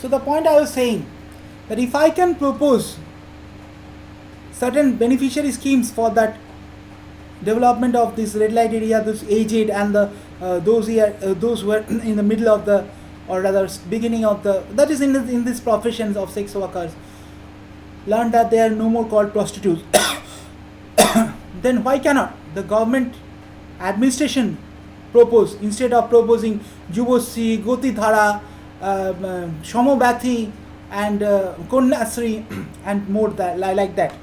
So the point I was saying, that if I can propose certain beneficiary schemes for that development of this red light area, those aged and the those who are in the middle of the, or rather beginning of the, that is in this professions of sex workers, learn that they are no more called prostitutes, then why cannot the government administration propose, instead of proposing Jubosri, Gotidhara, Shomobathi, and Konyasri, and more that, like that.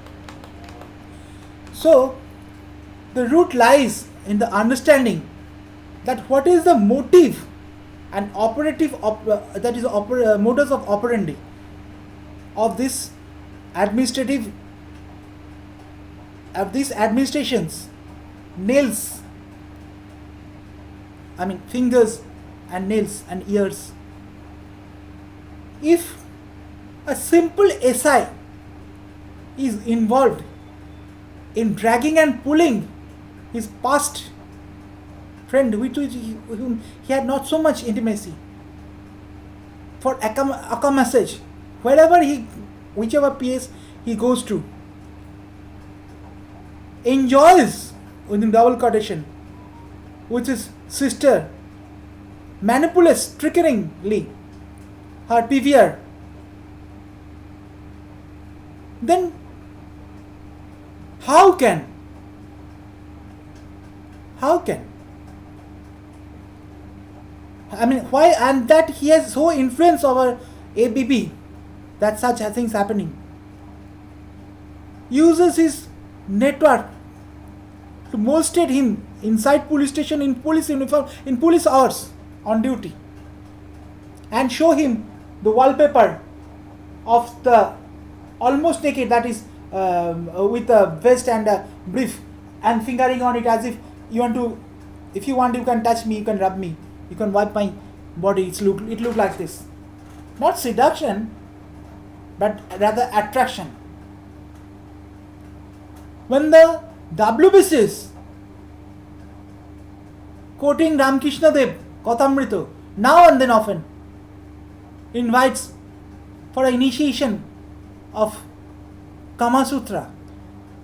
So the root lies in the understanding that what is the motive and operative that is modus of operandi of this administrative of these administrations, nails, I mean fingers and nails and ears. If a simple SI is involved in dragging and pulling his past friend with whom he had not so much intimacy for a message, wherever whichever place he goes to, enjoys within double quotation with his sister, manipulates trickeringly her PVR, then how can I mean, why? And that he has so influence over ABP that such things happening, uses his network to molestate him inside police station, in police uniform, in police hours on duty, and show him the wallpaper of the almost naked, that is with a vest and a brief, and fingering on it as if you want to, if you want you can touch me, you can rub me, you can wipe my body. It look like this, not seduction but rather attraction. When the WBCs quoting Ramkrishna Dev Katamrita now and then often invites for an initiation of Kama Sutra,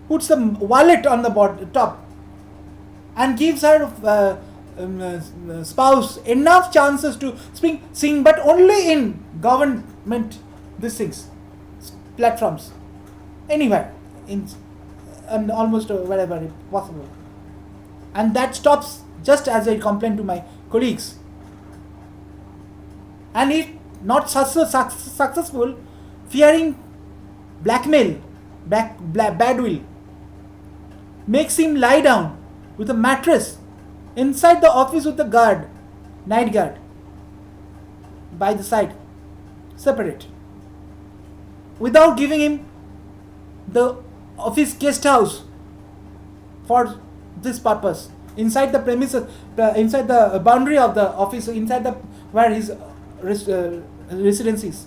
puts the wallet on the top and gives her spouse enough chances to sing, but only in government these things, platforms, anywhere, in and almost wherever possible. And that stops just as I complained to my colleagues. And it not successful, fearing blackmail, bad will, makes him lie down with a mattress inside the office with the guard, night guard, by the side, separate, without giving him the office guest house for this purpose, inside the premises, inside the boundary of the office, inside the where his residencies,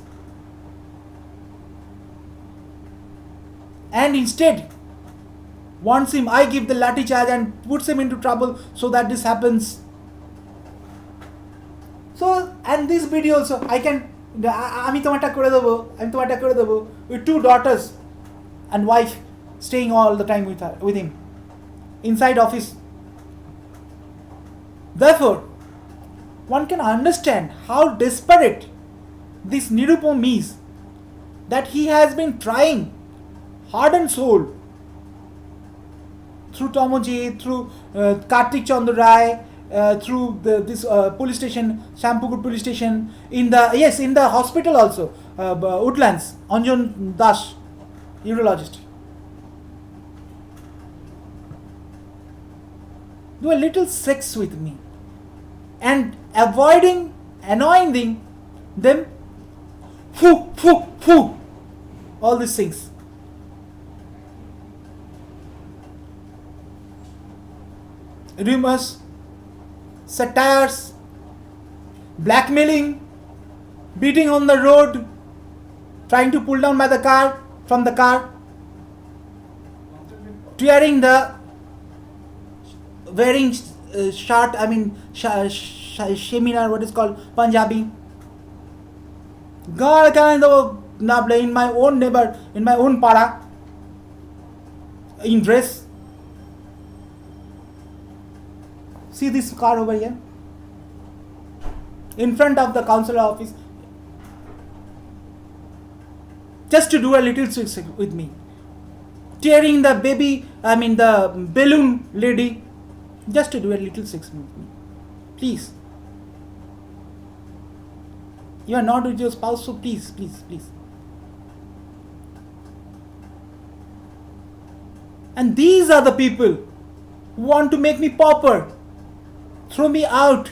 and instead wants him, I give the lathi charge and puts him into trouble so that this happens. So, and this video also, I can, আমি তোমারটা করে দেবো, with two daughters and wife staying all the time with him inside office. Therefore, one can understand how desperate this Nirupam is, that he has been trying heart and soul through Tomoji, through Kartik Chandra Rai, through this police station, Shampukur police station, in the hospital also, Woodlands, Anjan Das, urologist. Do a little sex with me and annoying them, all these things. Rumors, satires, blackmailing, beating on the road, trying to pull down from the car, tearing the wearing shirt, I mean seminar, what is called Punjabi, God, in my own neighbor, in my own para, in dress. See this car over here? In front of the councillor office. Just to do a little trick with me. Tearing the the balloon lady. Just to do a little trick with me. Please. You are not with your spouse, so please. And these are the people who want to make me pauper, throw me out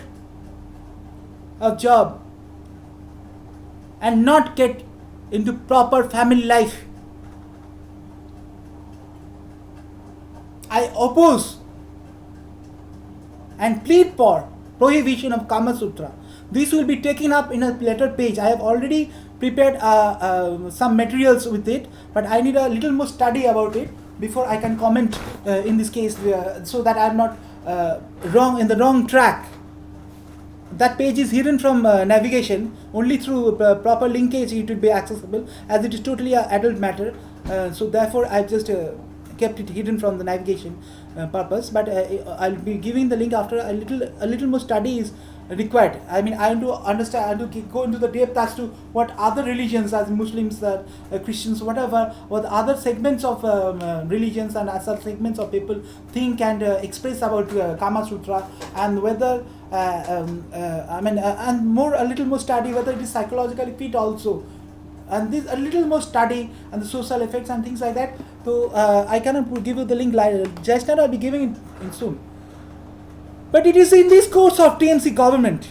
of job, and not get into proper family life. I oppose and plead for prohibition of Kama Sutra. This will be taken up in a later page. I have already prepared some materials with it, but I need a little more study about it before I can comment in this case, so that I am not in the wrong track. That page is hidden from navigation. Only through proper linkage it will be accessible, as it is totally an adult matter. So therefore I just kept it hidden from the navigation purpose. But I'll be giving the link after a little more study is required. I have to understand, I have to go into the depth as to what other religions, as Muslims, Christians, whatever, what other segments of religions and other segments of people think and express about Kama Sutra, and whether and a little more study whether it is psychologically fit also, and this a little more study and the social effects and things like that. So I cannot give you the link just now. I'll be giving it soon. But it is in this course of TMC government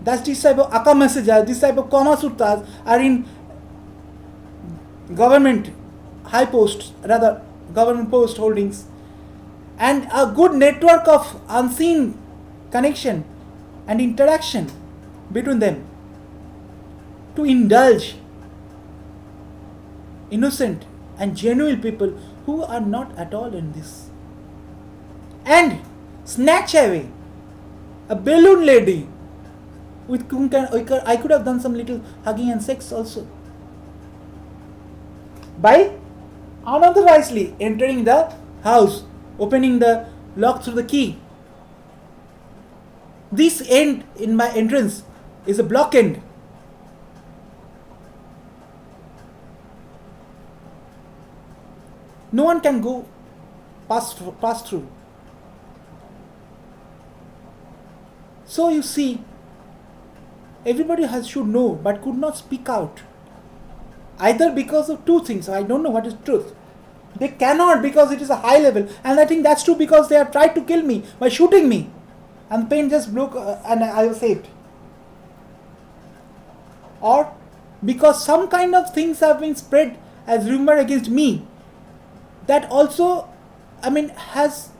that this type of Aka messages, this type of Kama Sutras are in government high posts, rather government post holdings, and a good network of unseen connection and interaction between them to indulge innocent and genuine people who are not at all in this, and snatch away a balloon lady with whom I could have done some little hugging and sex also, by unauthorizedly entering the house, opening the lock through the key. This end in my entrance is a block end. No one can go pass through. So you see, everybody should know but could not speak out. Either because of two things, I don't know what is truth. They cannot, because it is a high level, and I think that's true because they have tried to kill me by shooting me, and the pain just broke and I was saved. Or because some kind of things have been spread as rumor against me, that also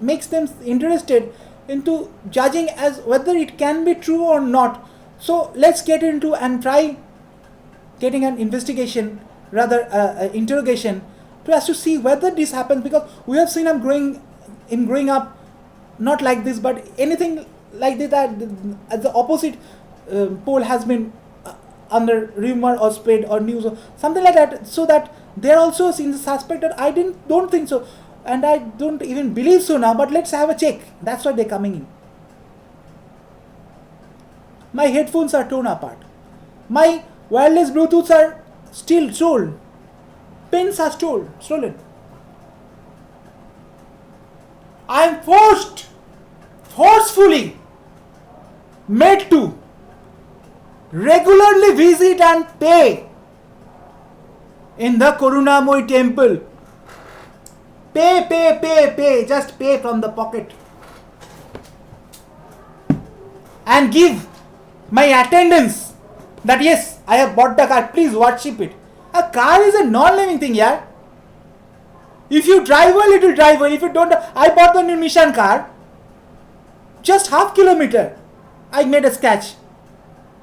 makes them interested into judging as whether it can be true or not. So let's get into and try getting an investigation, rather interrogation, to see whether this happens, because we have seen growing up not like this, but anything like this, that the opposite pole has been under rumor or spread or news or something like that, so that they are also in the suspect that I don't think so, and I don't even believe so now, but let's have a check. That's why they're coming in. My headphones are torn apart. My wireless Bluetooths are still stolen. Pins are stolen. I am forcefully made to regularly visit and pay in the Karunamoy temple. Pay, just pay from the pocket. And give my attendance that yes, I have bought the car, please worship it. A car is a non-living thing, yeah. If you drive well, it will drive well. If you don't, I bought the new Nissan car. Just half kilometer, I made a sketch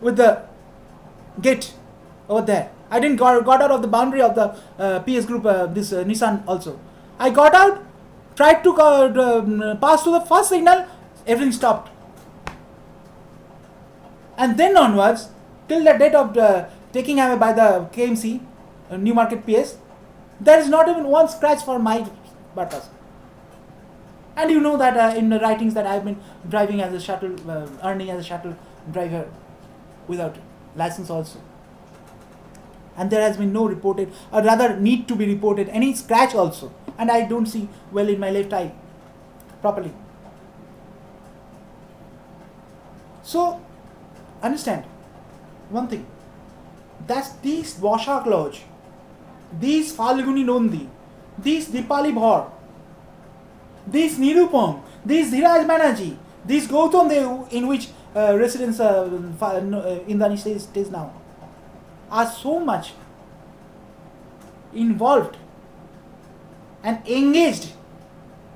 with the gate over there. I didn't got out of the boundary of the PS group, this Nissan also. I got out, tried to pass to the first signal, everything stopped. And then onwards, till the date of taking away by the KMC, Newmarket PS, there is not even one scratch for my purpose. And you know that in the writings that I've been driving as a shuttle, earning as a shuttle driver without license also. And there has been no reported, or rather need to be reported, any scratch also. And I don't see well in my left eye properly. So, understand one thing. That's these Boshak Lodge, these Falguni Nondi, these Dipali Bhor, these Nirupam, these Dhiraj Banerjee, these Gautam Dev, in which residents Indani stays now, are so much involved and engaged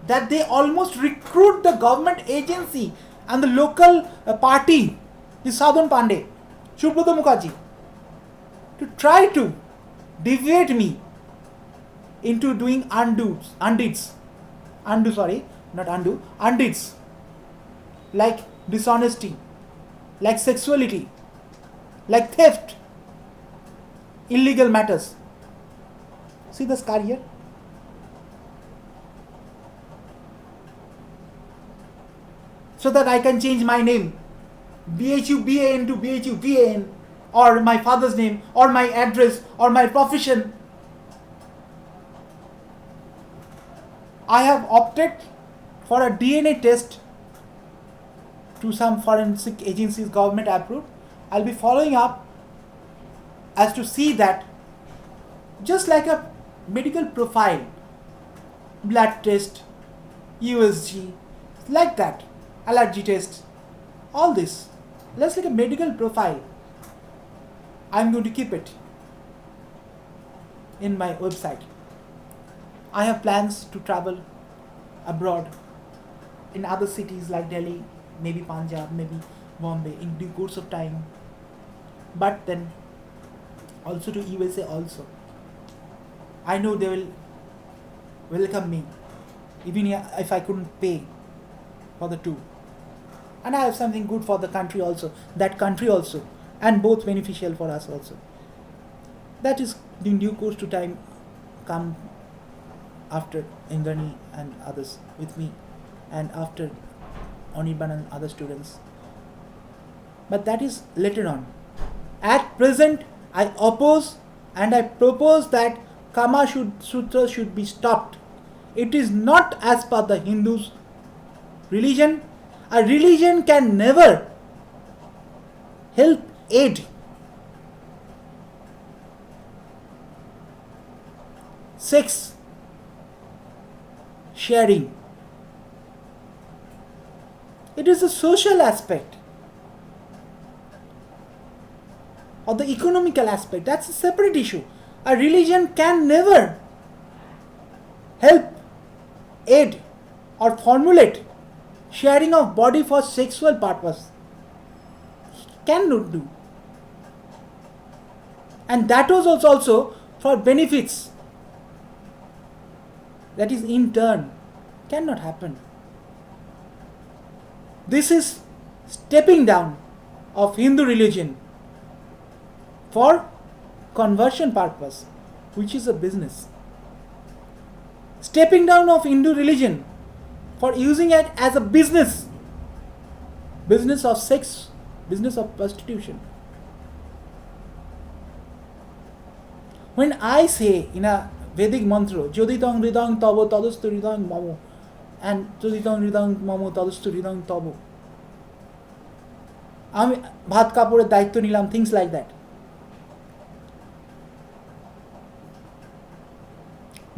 that they almost recruit the government agency and the local party, the Sadhan Pandey, Subrata Mukherjee, to try to deviate me into doing undeeds, like dishonesty, like sexuality, like theft, illegal matters. See the scar here? So that I can change my name, BHUBAN to BHUBAN, or my father's name, or my address, or my profession. I have opted for a DNA test to some forensic agencies, government approved. I'll be following up as to see that, just like a medical profile, blood test, USG, like that, allergy test, all this, just like a medical profile, I'm going to keep it in my website. I have plans to travel abroad in other cities like Delhi, maybe Punjab, maybe Bombay in due course of time, but then also to USA also. I know they will welcome me even if I couldn't pay for the tour. And I have something good for the country also, that country also, and both beneficial for us also. That is in due course to time come after Indrani and others with me, and after Anirban and other students. But that is later on. At present, I oppose and I propose that Kama Sutra should be stopped. It is not as per the Hindus' religion. A religion can never help, aid, sex, sharing. It is a social aspect or the economical aspect. That's a separate issue. A religion can never help, aid, or formulate sharing of body for sexual purpose. Cannot do. And that was also for benefits. That is in turn cannot happen. This is stepping down of Hindu religion for conversion purpose, which is a business. Stepping down of Hindu religion for using it as a business of sex, business of prostitution. When I say in a Vedic mantra, Joditang Ridang Tabo Tadustu Ridang Mamo, and Joditang Ridang Mamo Tadustu Ridang Tabo, আমি ভাত কাপড়ের দায়িত্ব নিলাম, things like that.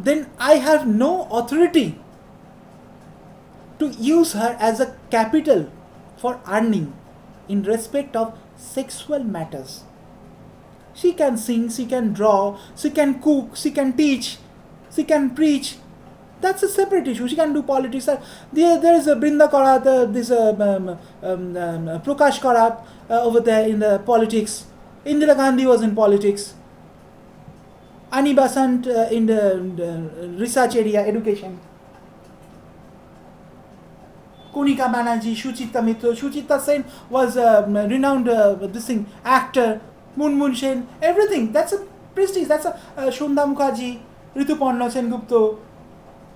Then I have no authority to use her as a capital for earning in respect of sexual matters. She can sing, she can draw, she can cook, she can teach, she can preach. That's a separate issue. She can do politics. There is a Brinda Karat, Prakash Karat over there in the politics. Indira Gandhi was in politics. Ani Basant in the research area, education. Konika Banerjee, Suchita Mitra. Suchita Sen was a renowned actor Moon Sen, everything. That's a prestige. That's a Shunda Mukherjee, Rituparna Sengupta.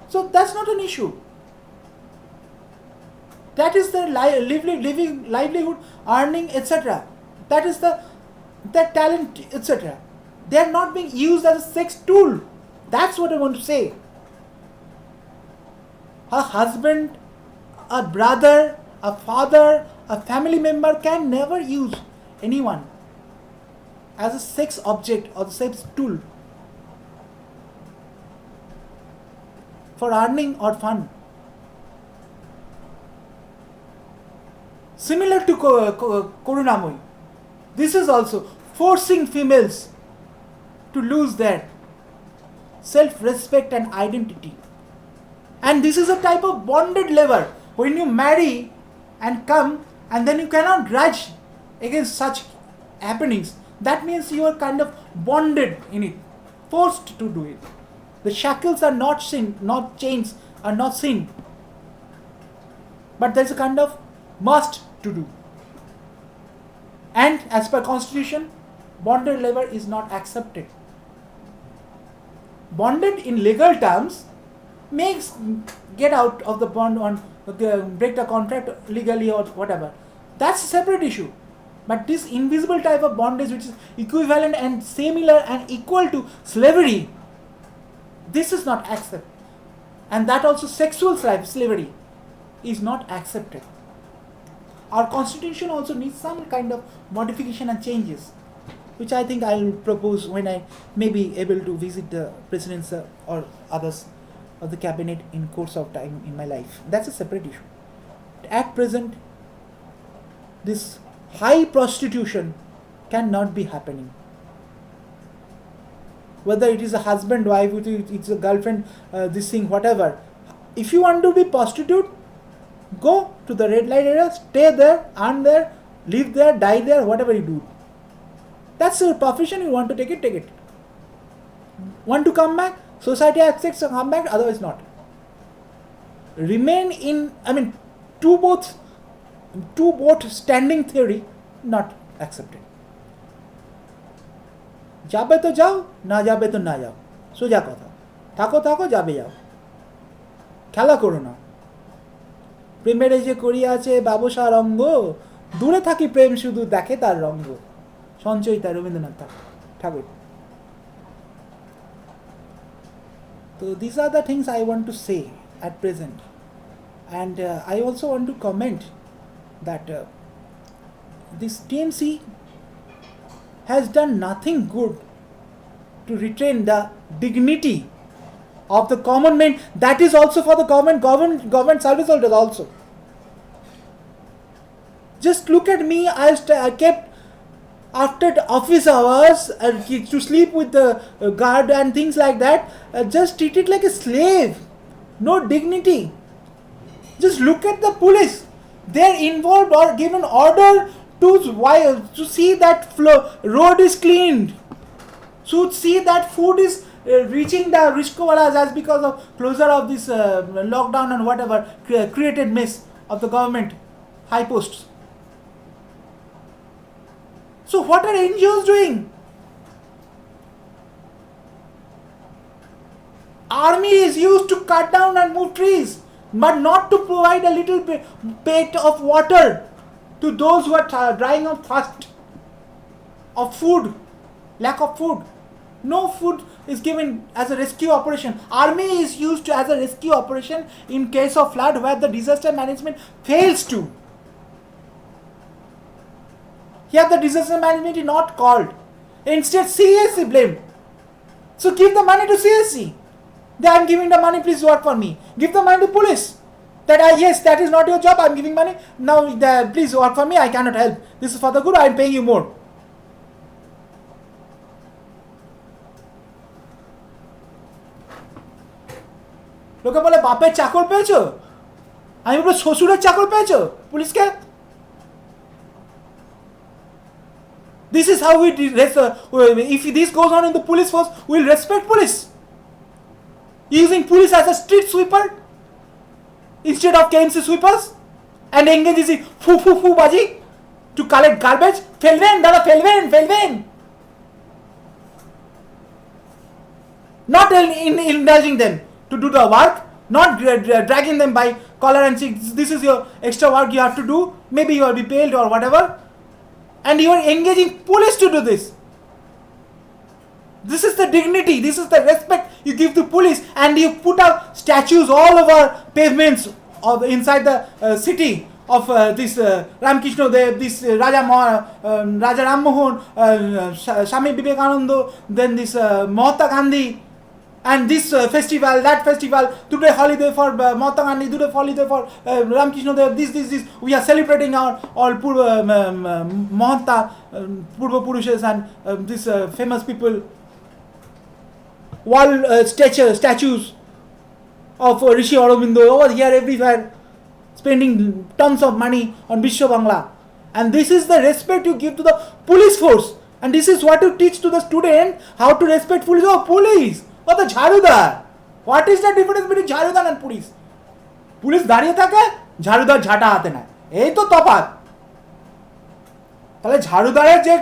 So that's not an issue. That is their living livelihood, earning, etc. That is their talent, etc. They are not being used as a sex tool. That's what I want to say. A husband, a brother, a father, a family member can never use anyone as a sex object or sex tool for earning or fun. Similar to Karunamoi, this is also forcing females to lose their self-respect and identity. And this is a type of bonded lever. When you marry and come and then you cannot grudge against such happenings, that means you are kind of bonded in it, forced to do it. The shackles are not sin, not chains are not sin. But there is a kind of must to do. And as per constitution, bonded lever is not accepted. Bonded in legal terms makes get out of the bond on break the contract legally or whatever. That's a separate issue. But this invisible type of bondage, which is equivalent and similar and equal to slavery, this is not accepted. And that also sexual slavery is not accepted. Our constitution also needs some kind of modification and changes, which I think I will propose when I may be able to visit the presidents or others of the cabinet in course of time in my life. That's a separate issue. At present, this high prostitution cannot be happening. Whether it is a husband, wife, it's a girlfriend, this thing, whatever. If you want to be prostitute, go to the red light area, stay there, earn there, live there, die there, whatever you do. That's your profession, you want to take it, take it. Want to come back? Society accepts to come back, otherwise not. Remain in, two both standing theory, not accepted. যাবে তো যাও, না যাবে তো না যাও, সোজা কথা। থাকো থাকো, যাবে যাও, খেলা করো না। প্রেমের এই যে করিয়া আছে ব্যবসা রঙ্গ, দূরে থাকি প্রেম শুধু দেখে তার রঙ্গ। সঞ্চয়িতা, রবীন্দ্রনাথ ঠাকুর। So these are the things I want to say at present. And I also want to comment that this TMC has done nothing good to retain the dignity of the common man. That is also for the government service holders also. Just look at me. I kept after office hours to sleep with the guard and things like that. Just treated like a slave. No dignity. Just look at the police. They are involved or given order to see that road is cleaned. So see that food is reaching the Rishkowalas as because of closure of this lockdown and whatever created mess of the government high posts. So what are NGOs doing? Army is used to cut down and move trees, but not to provide a little bit of water to those who are dying of thirst, of food, lack of food. No food is given as a rescue operation. Army is used as a rescue operation in case of flood where the disaster management fails to. Here the disaster management is not called. Instead CSC blamed. So give the money to CSC. Then I am giving the money, please work for me. Give the money to police. That yes, that is not your job, I am giving money. Now please work for me, I cannot help. This is for the good, I am paying you more. লোকে বলে বাপের চাকর পেয়েছো, আমি বলবো শ্বশুরের চাকর পেয়েছো পুলিশকে। This is how we if this goes on in the police force, we will respect police. Using police as a street sweeper instead of KMC sweepers and engaging foo baji to collect garbage. Felven, dada, felven. not indulging them to do the work, not dragging them by collar and saying, this is your extra work you have to do, maybe you will be paid or whatever, and you are engaging police to do this. This is the dignity, this is the respect you give to police, and you put up statues all over pavements of inside the city of this Ramkrishna Dev, this Raja Ram Mohan, Swami Vivekananda, then this Mahatma Gandhi, and this festival, that festival, today holiday for Mahatma Gandhi, today holiday for Ramkrishna Dev, this, we are celebrating our all Mahatma, Purva Purushes and these famous people, wall statues of Rishi Aurobindo over here everywhere, spending tons of money on Vishwa Bangla. And this is the respect you give to the police force. And this is what you teach to the student, how to respect police. Oh, police! Oh, the Jharudar! What is the difference between Jharudar and police? Police দাঁড়িয়ে থাকে, ঝাড়ুদার ঝাঁটা হাতে নেয়, এই তো তফাৎ। তাহলে ঝাড়ুদারের যে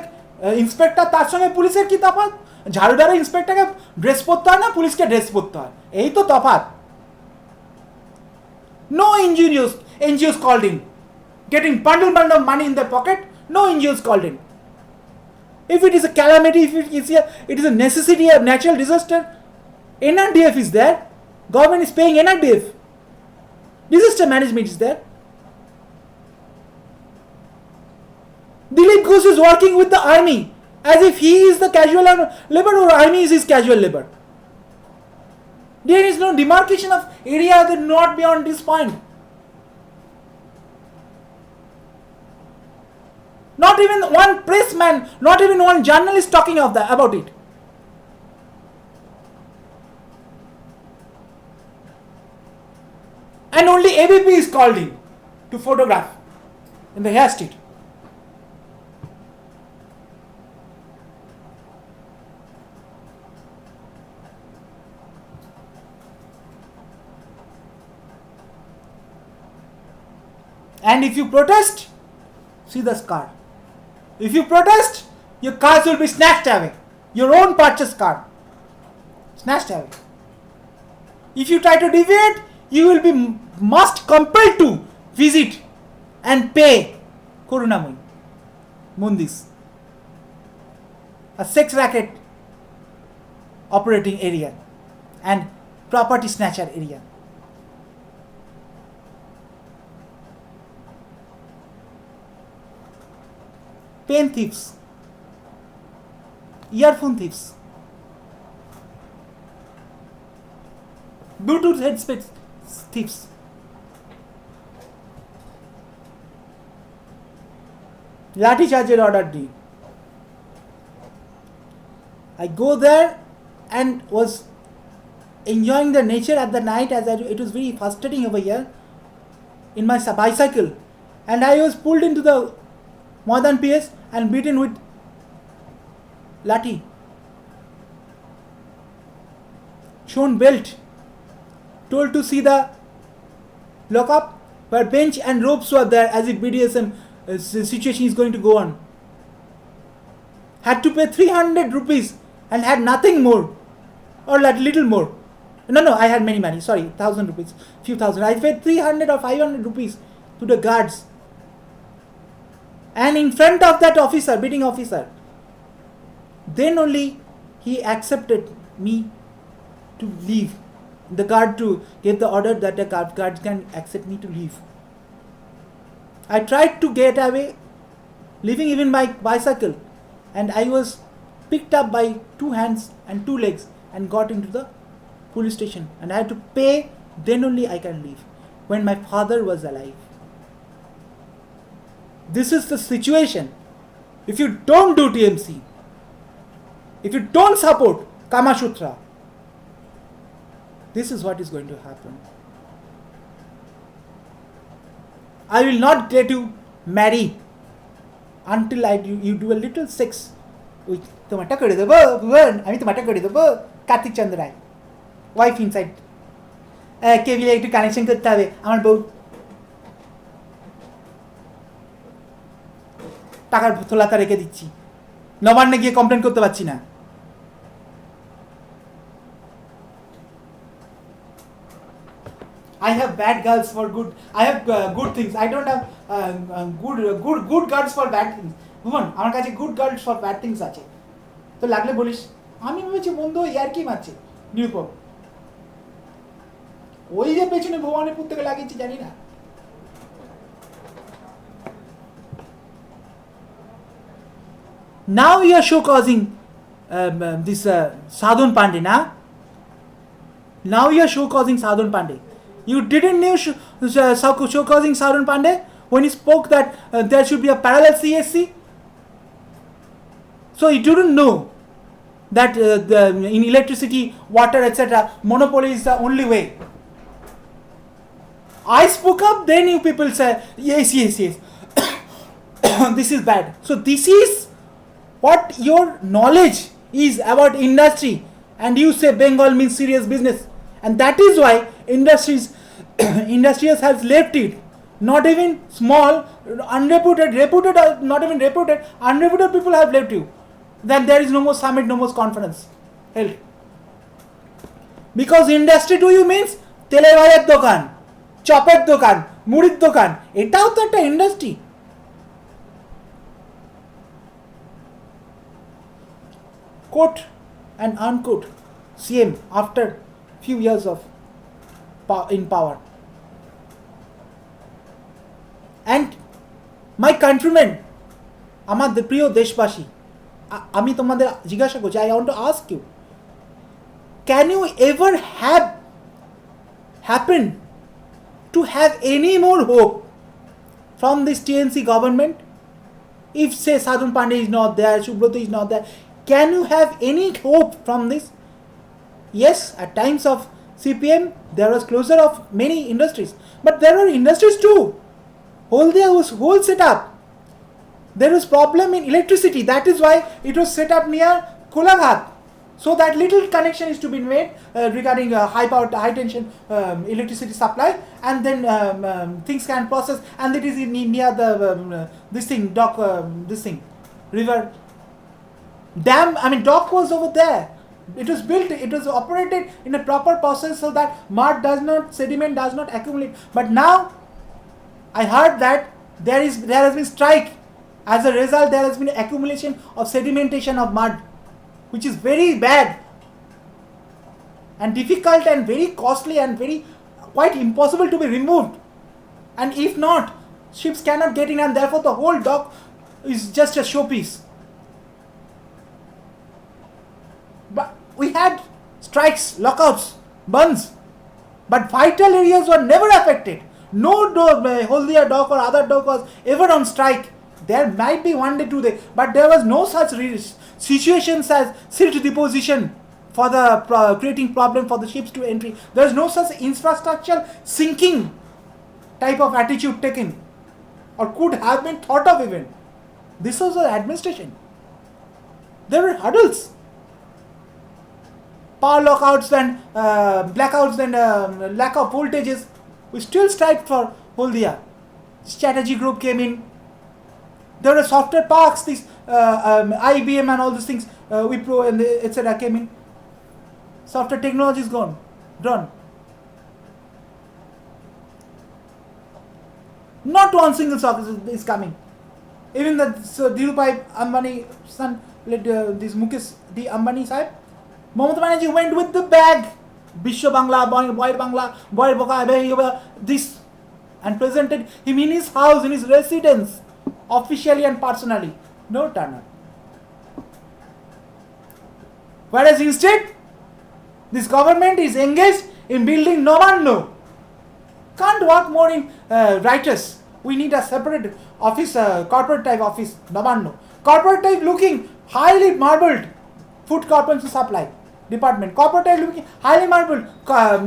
ইন্সপেক্টর তার সঙ্গে পুলিশের কি তফাৎ? ঝাড়ুদারের ইন্সপেক্টরকে ড্রেস পরতে হয় না, পুলিশকে ড্রেস পরতে হয়, এই তো তফাৎ। No NGOs called in, getting bundle of money in their pocket. No NGOs called in. If it is a calamity, if it is a necessity, a natural disaster, NRDF is there. Government is paying NRDF. Disaster management is there. Dilip Ghosh is working with the army as if he is the casual labor or army is his casual labor. There is no demarcation of area that not beyond this point. Not even one pressman, not even one journalist talking about it. And only ABP is called in to photograph in the hair street. And if you protest, see the scar. If you protest, your cars will be snatched away. Your own purchased car. Snatched away. If you try to deviate, you will be must compelled to visit and pay Karunamai Mundis, a sex racket operating area and property snatcher area. Pen thieves, earphone thieves, Bluetooth headset thieves. Lathi charger order D. I go there and was enjoying the nature at the night as it was very frustrating over here in my bicycle, and I was pulled into the Madan PS and beaten with lathi, shown belt, told to see the lockup where bench and ropes were there as if BDSM situation is going to go on. Had to pay 300 rupees and had nothing more or like little more. No, I had many money, sorry, 1,000 rupees, few thousand. I paid 300 or 500 rupees to the guards. And in front of that officer, beating officer, then only he accepted me to leave. The guard to give the order that the guards can accept me to leave. I tried to get away, leaving even my bicycle, and I was picked up by 2 hands and 2 legs and got into the police station, and I had to pay, then only I can leave, when my father was alive. This is the situation. If you don't do TMC, if you don't support Kama Sutra, this is what is going to happen. I will not let you marry until you do a little sex with Tomata Kore debo, আমি তোমাটা করে দেব, কার্তিক চন্দ্র রায়, wife inside, কেবিলে একটু connection করতে হবে, আমার বউ টাকার থোলাটা রেখে দিচ্ছি, নবান্নে গিয়ে কমপ্লেন করতে পারছি না। I have bad girls for good. I have good things. I don't have good girls for bad things. Woman, আমার কাছে good girls for bad things আছে। তো লাগলে বলিস আমি ভেবেছি বন্ধু ইয়ার কি মারছে নিরূপম। ওই যে পেছনে ভবানীপুর থেকে লাগিয়েছি জানি না। Now you are show causing this Sadhun Pandey, na? Now you are show causing Sadhun Pandey. You didn't know show causing Sadhun Pandey when he spoke that there should be a parallel CSC. So you didn't know that in electricity, water, etc., monopoly is the only way. I spoke up, then you people say yes. This is bad. So this is what your knowledge is about industry, and you say Bengal means serious business, and that is why industries has left it. Not even small, unreputed, reputed, not even reputed, unreputed people have left you. Then there is no more summit, no more conference held. Because industry to you means তেলের ভাজার দোকান, চপের দোকান, মুড়ির দোকান, এটাও তো একটা industry. Quote and unquote CM after few years of in power. And my countrymen, আমাদের প্রিয় দেশবাসী, আমি তোমাদের জিজ্ঞাসা করছি, I want to ask you, can you ever happen to have any more hope from this TNC government? If say Sadhun Pandey is not there, Subrata is not there, can you have any hope from this? Yes, at times of CPM there was closure of many industries, but there were industries too. Haldia was whole set up. There was problem in electricity. That is why it was set up near Kolaghat, so that little connection is to be made regarding high power, high tension electricity supply, and then things can process. And it is near the this thing dock, this thing river dam. I mean dock was over there. It was built. It was operated in a proper process so that mud does not, sediment does not accumulate. But now I heard that there has been strike. As a result, there has been accumulation of sedimentation of mud, which is very bad and difficult and very costly and very quite impossible to be removed. And if not, ships cannot get in, and therefore the whole dock is just a showpiece. But we had strikes, lockouts, bunds, but vital areas were never affected. No Haldia dock or other dock was ever on strike. There might be one day, 2 days, but there was no such situations as silt deposition for the creating problem for the ships to entry. There is no such infrastructure sinking type of attitude taken, or could have been thought of even. This was the administration. There were hurdles, power lockouts and blackouts and lack of voltages. We still strived for Haldia. Strategy group came in. There were software parks, these IBM and all these things, Wipro and etc. came in. Software technology is gone. Not one single software is coming. Even the Dhirubhai Ambani son, this Mukesh D Ambani sahib, Mamata Banerjee went with the bag. Bishwa Bangla, Boy Bangla, Boy Boka, this, and presented him in his house, in his residence, officially and personally. No turn-up. Whereas instead, this government is engaged in building Namanno. Can't work more in writers. We need a separate office, corporate type office, Namanno. Corporate type looking highly marbled food corporation supply department. Corporate type looking highly marbled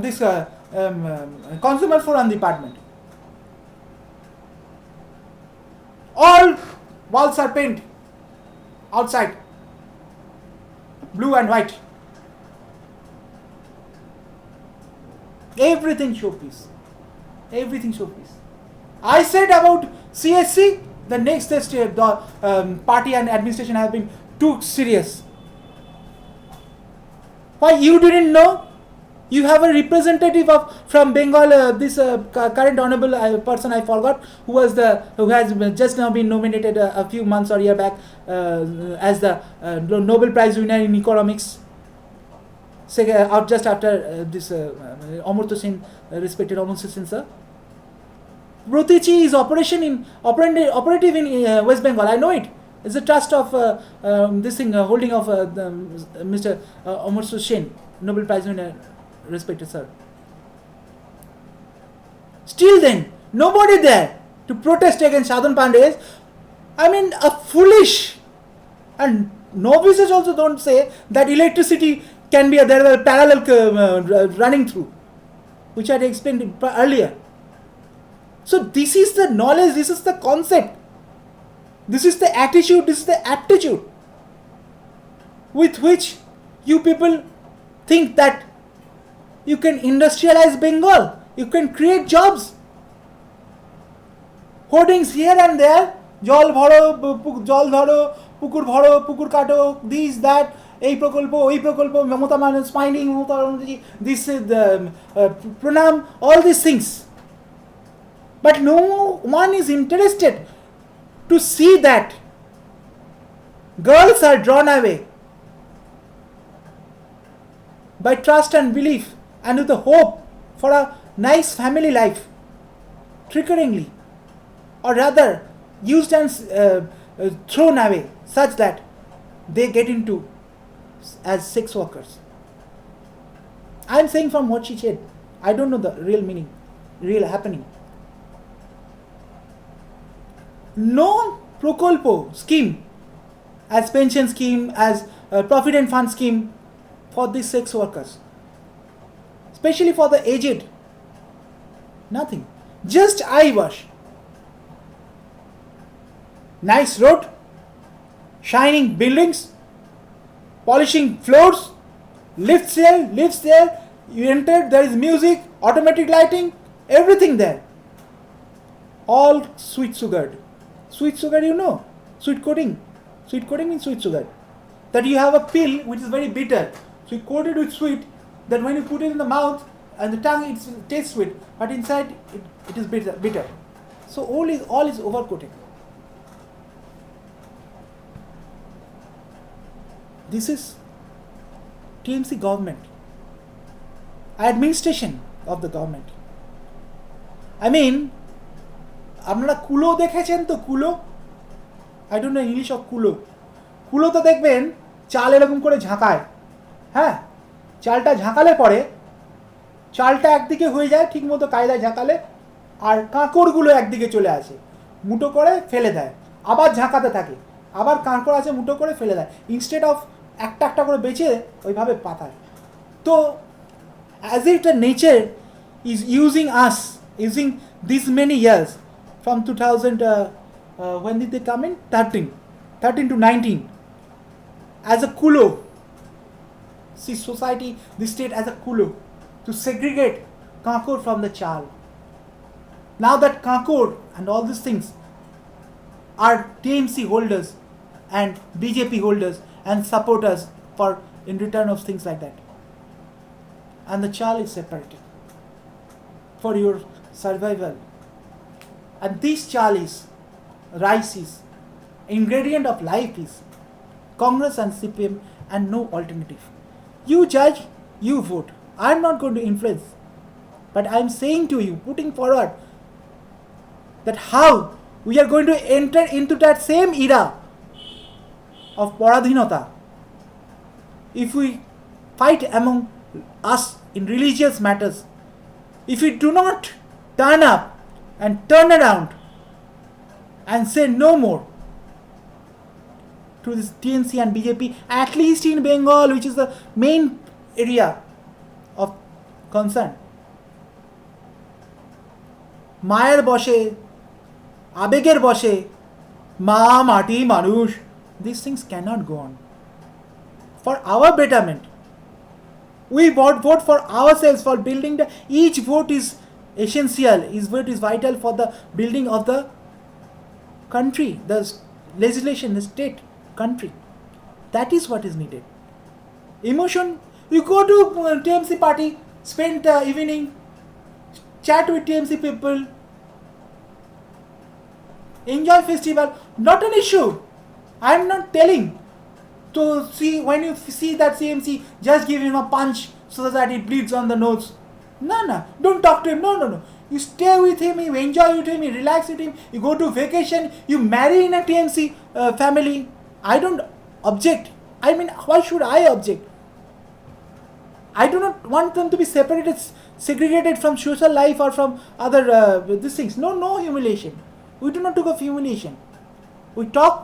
this consumer forum department. All walls are painted outside blue and white. Everything showpiece. I said about CSC, the next step, the party and administration have been too serious. Why you didn't know? You have a representative from Bengal, this current honorable person I forgot, who has just now been nominated a few months or year back as the Nobel Prize winner in economics. Out just after this Amartya Sen, respected Amartya Sen sir. Brotichi is operative in West Bengal. I know it. It's a trust of this thing holding of Mr. Amartya Sen, Nobel Prize winner, respected sir. Still then, nobody there to protest against Sadhan Pandey. I mean, a foolish, and novices also don't say that electricity can be there are parallel running through, which I had explained earlier. So this is the knowledge, this is the concept, this is the attitude, this is the aptitude with which you people think that you can industrialize Bengal, you can create jobs. Hoardings here and there, jal dharo, pukur bharo, pukur kato, this, that, ei prokolpo, Mamata Banerjee smiling, Mamata Banerjee, this is the pranam, all these things. But no one is interested to see that girls are drawn away by trust and belief and with the hope for a nice family life, trickeringly, or rather used and thrown away such that they get into as sex workers. I am saying from what she said. I don't know the real meaning, real happening. No Prokolpo scheme, as pension scheme, as provident fund scheme for these sex workers, especially for the aged. Nothing. Just eye wash. Nice road, shining buildings, polishing floors, lifts there, you enter, there is music, automatic lighting, everything there. All sweet sugared. Sweet sugar, you know, sweet coating. Sweet coating means sweet sugar. That you have a pill which is very bitter. So you coat it with sweet, that when you put it in the mouth and the tongue, it tastes sweet, but inside it is bitter. So all is overcoating. This is TMC government, administration of the government. I mean, আপনারা কুলো দেখেছেন তো কুলো? I don't know English of কুলো. কুলো তো দেখবেন চাল এরকম করে ঝাঁকায়, হ্যাঁ, চালটা ঝাঁকালে পরে চালটা একদিকে হয়ে যায় ঠিক মতো কায়দায় ঝাঁকালে, আর কাঁকড়গুলো একদিকে চলে আসে, মুঠো করে ফেলে দেয়, আবার ঝাঁকাতে থাকে, আবার কাঁকড় আছে মুঠো করে ফেলে দেয়, ইনস্টেড অফ একটা একটা করে বেছে ওইভাবে পাতায়। তো as if the nature is using these many years from 2000 when did they come in? 13 to 19 as a kulo. See society, the state as a kulo to segregate kankor from the chal. Now that kankor and all these things are TMC holders and BJP holders and supporters for in return of things like that. And the chal is separated for your survival. And this chal is, rice is, ingredient of life is Congress and CPM and no alternative. You judge, you vote. I am not going to influence, but I am saying to you, putting forward that how we are going to enter into that same era of paradhinata if we fight among us in religious matters, if we do not turn up and turn around and say no more to this TNC and BJP, at least in Bengal, which is the main area of concern. মায়ের বসে, আবেগের বসে, মা মাটি মানুষ, these things cannot go on. For our betterment, we vote for ourselves, for building each vote is essential, each vote is vital for the building of the country, the legislation, the state, country. That is what is needed. Emotion, you go to TMC party, spend the evening, chat with TMC people, enjoy festival, not an issue. I'm not telling to see, when you see that CMC, just give him a punch so that it bleeds on the nose. No, don't talk to him. No. You stay with him, you enjoy with him, you relax with him, you go to vacation, you marry in a TMC family. I don't object. I mean, why should I object? I do not want them to be separated, segregated from social life or from other these things. No humiliation. We do not talk of humiliation. We talk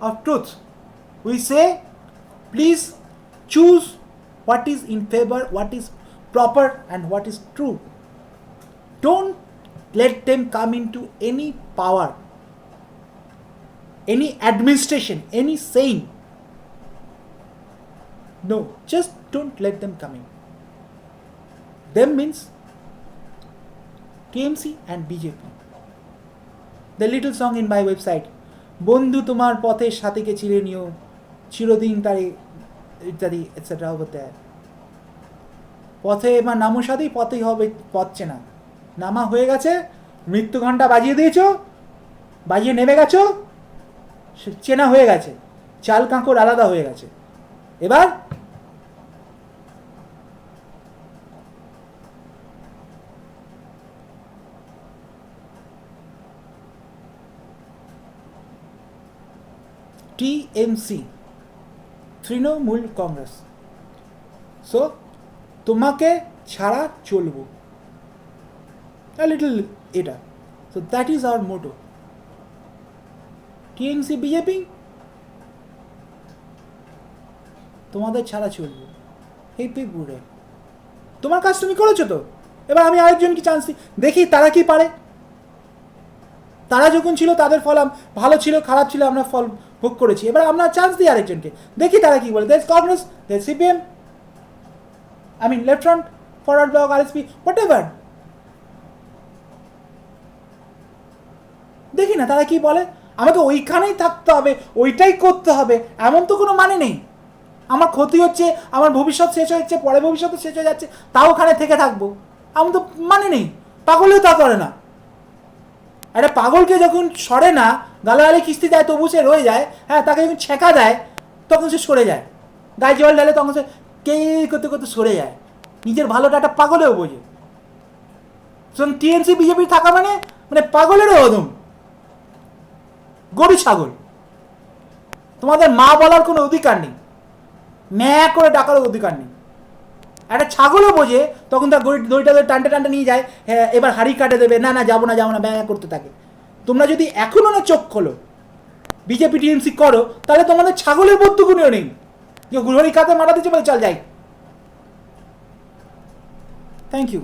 of truth. We say, please choose what is in favor, what is proper, and what is true. Don't let them come into any power, any administration, any saying. No, just don't let them come in. Them means TMC and BJP. The little song in my website, বন্ধু তোমার পথের সাথীকে চিরে নিও, চিরদিন তারে ইত্যাদি etcetera over there. পথে এবার নামো সাথী, পথেই হবে পথ চেনা। নামা হয়ে গেছে, মৃত্যু ঘণ্টা বাজিয়ে দিয়েছো, বাজিয়ে নেমে গেছো, চেনা হয়ে গেছে, চাল কাঁকড় আলাদা হয়ে গেছে। এবার TMC, তৃণমূল কংগ্রেস। সো তোমাকে ছাড়া চলবো, a little এটা। So that is our motto. TMC BJP, তোমাদের ছাড়া চলবো। হেপি বুড়ে, তোমার কাজ তুমি করেছো তো, এবার আমি আরেকজনকে চান্স দিই, দেখি তারা কি পারে। তারা যখন ছিল তাদের ফল ভালো ছিল, খারাপ ছিল, আমরা ফল ভোগ করেছি। এবার আমরা চান্স দিই আরেকজনকে, দেখি তারা কি বলে। দেয়ার কংগ্রেস, দেয়ার CPM, I mean left front, forward block, RSP, what ever. দেখি না তারা কি বলে। আমাকে ওইখানেই থাকতে হবে, ওইটাই করতে হবে এমন তো কোনো মানে নেই। আমার ক্ষতি হচ্ছে, আমার ভবিষ্যৎ শেষ হচ্ছে, পরে ভবিষ্যৎ শেষ হয়ে যাচ্ছে, তাও ওখানে থেকে থাকবো, এমন তো মানে নেই। পাগলেও তা করে না। একটা পাগলকে যখন সরে না, গালাগালি কিস্তি দেয় তবু সে রয়ে যায়, হ্যাঁ, তাকে যখন ছেঁকা দেয় তখন সে সরে যায়, গায়ে জল ঢালে তখন সে কে করতে করতে সরে যায়। নিজের ভালোটা একটা পাগলেও বোঝে। সুতরাং TMC BJP থাকা মানে পাগলেরও অদম, গরু ছাগল। তোমাদের মা বলার কোনো অধিকার নেই, ম্যা করে ডাকারও অধিকার নেই। একটা ছাগলও বোঝে, তখন তার দড়িটা টানতে নিয়ে যায়, হ্যাঁ এবার হাড়ি কাটে দেবে, না যাবো না ব্যাঙা করতে থাকে। তোমরা যদি এখনো না চোখ খোলো, BJP TMC করো, তাহলে তোমাদের ছাগলের বদ্ধগুণেও নেই যে ঘড়ি কাতে মারা দিচ্ছে বলে চল যাই। Thank you.